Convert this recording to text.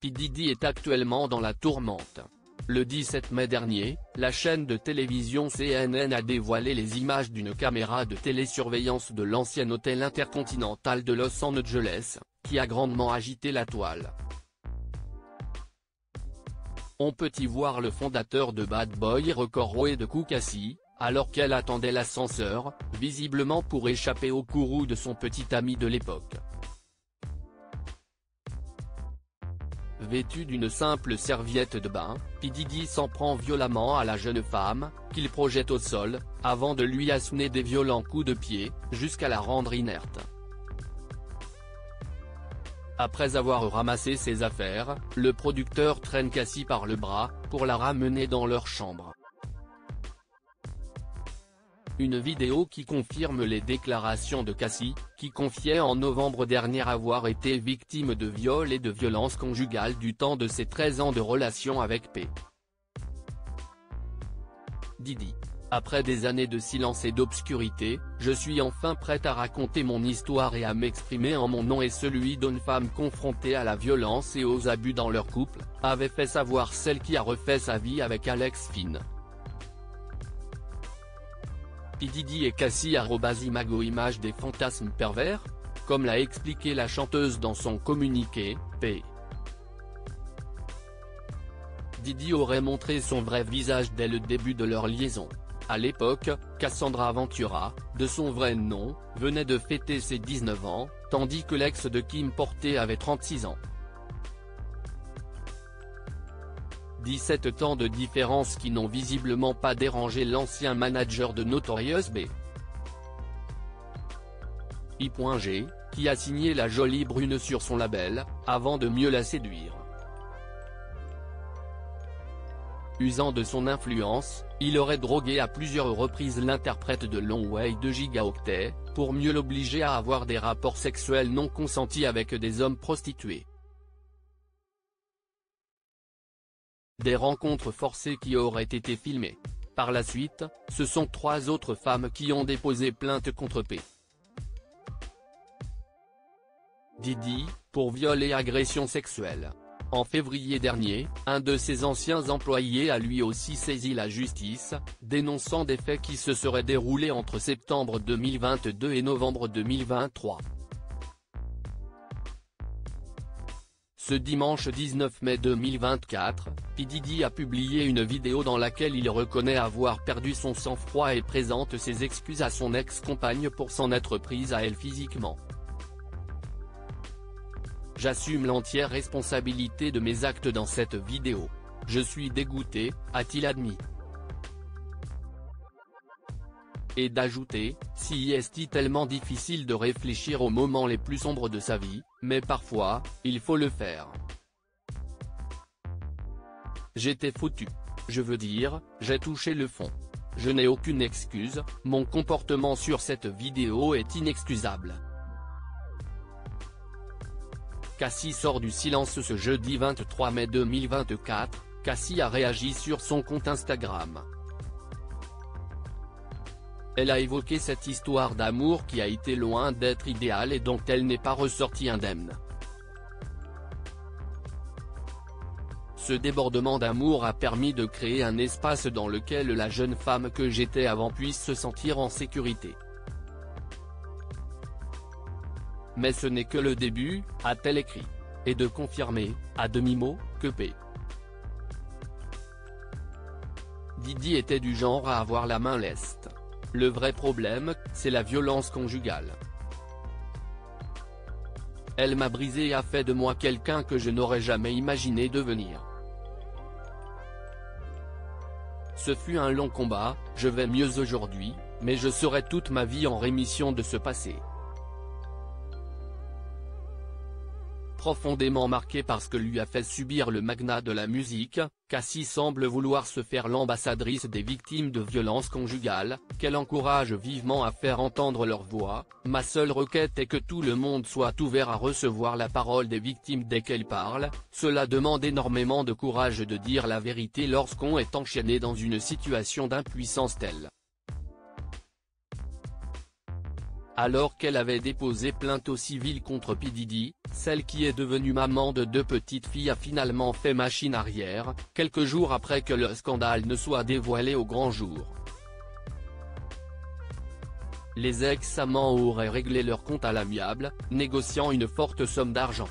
P. Diddy est actuellement dans la tourmente. Le 17 mai dernier, la chaîne de télévision CNN a dévoilé les images d'une caméra de télésurveillance de l'ancien hôtel intercontinental de Los Angeles, qui a grandement agité la toile. On peut y voir le fondateur de Bad Boy Records et de Kool Cassie, alors qu'elle attendait l'ascenseur, visiblement pour échapper au courroux de son petit ami de l'époque. Vêtu d'une simple serviette de bain, P. Diddy s'en prend violemment à la jeune femme, qu'il projette au sol, avant de lui asséner des violents coups de pied, jusqu'à la rendre inerte. Après avoir ramassé ses affaires, le producteur traîne Cassie par le bras, pour la ramener dans leur chambre. Une vidéo qui confirme les déclarations de Cassie, qui confiait en novembre dernier avoir été victime de viol et de violences conjugales du temps de ses 13 ans de relation avec P. Diddy. Après des années de silence et d'obscurité, je suis enfin prête à raconter mon histoire et à m'exprimer en mon nom et celui d'une femme confrontée à la violence et aux abus dans leur couple, avait fait savoir celle qui a refait sa vie avec Alex Finn. P. Diddy et Cassie @imago image des fantasmes pervers? Comme l'a expliqué la chanteuse dans son communiqué, P. Diddy aurait montré son vrai visage dès le début de leur liaison. À l'époque, Cassandra Ventura, de son vrai nom, venait de fêter ses 19 ans, tandis que l'ex de Kim Porté avait 36 ans. 17 ans de différence qui n'ont visiblement pas dérangé l'ancien manager de Notorious B.I.G., qui a signé la jolie brune sur son label, avant de mieux la séduire. Usant de son influence, il aurait drogué à plusieurs reprises l'interprète de Long Way de Gigaoctay, pour mieux l'obliger à avoir des rapports sexuels non consentis avec des hommes prostitués. Des rencontres forcées qui auraient été filmées. Par la suite, ce sont 3 autres femmes qui ont déposé plainte contre P. Diddy, pour viol et agression sexuelle. En février dernier, un de ses anciens employés a lui aussi saisi la justice, dénonçant des faits qui se seraient déroulés entre septembre 2022 et novembre 2023. Ce dimanche 19 mai 2024, P. Diddy a publié une vidéo dans laquelle il reconnaît avoir perdu son sang-froid et présente ses excuses à son ex-compagne pour s'en être prise à elle physiquement. J'assume l'entière responsabilité de mes actes dans cette vidéo. Je suis dégoûté, a-t-il admis. Et d'ajouter, si est tellement difficile de réfléchir aux moments les plus sombres de sa vie, mais parfois, il faut le faire. J'étais foutu. Je veux dire, j'ai touché le fond. Je n'ai aucune excuse, mon comportement sur cette vidéo est inexcusable. Cassie sort du silence ce jeudi 23 mai 2024, Cassie a réagi sur son compte Instagram. Elle a évoqué cette histoire d'amour qui a été loin d'être idéale et dont elle n'est pas ressortie indemne. Ce débordement d'amour a permis de créer un espace dans lequel la jeune femme que j'étais avant puisse se sentir en sécurité. Mais ce n'est que le début, a-t-elle écrit. Et de confirmer, à demi-mot, que P. Diddy était du genre à avoir la main leste. Le vrai problème, c'est la violence conjugale. Elle m'a brisé et a fait de moi quelqu'un que je n'aurais jamais imaginé devenir. Ce fut un long combat, je vais mieux aujourd'hui, mais je serai toute ma vie en rémission de ce passé. Profondément marquée par ce que lui a fait subir le magnat de la musique, Cassie semble vouloir se faire l'ambassadrice des victimes de violences conjugales, qu'elle encourage vivement à faire entendre leur voix. Ma seule requête est que tout le monde soit ouvert à recevoir la parole des victimes dès qu'elles parlent, cela demande énormément de courage de dire la vérité lorsqu'on est enchaîné dans une situation d'impuissance telle. Alors qu'elle avait déposé plainte au civil contre P. Diddy, Celle qui est devenue maman de 2 petites filles a finalement fait machine arrière, quelques jours après que le scandale ne soit dévoilé au grand jour. Les ex-amants auraient réglé leur compte à l'amiable, négociant une forte somme d'argent.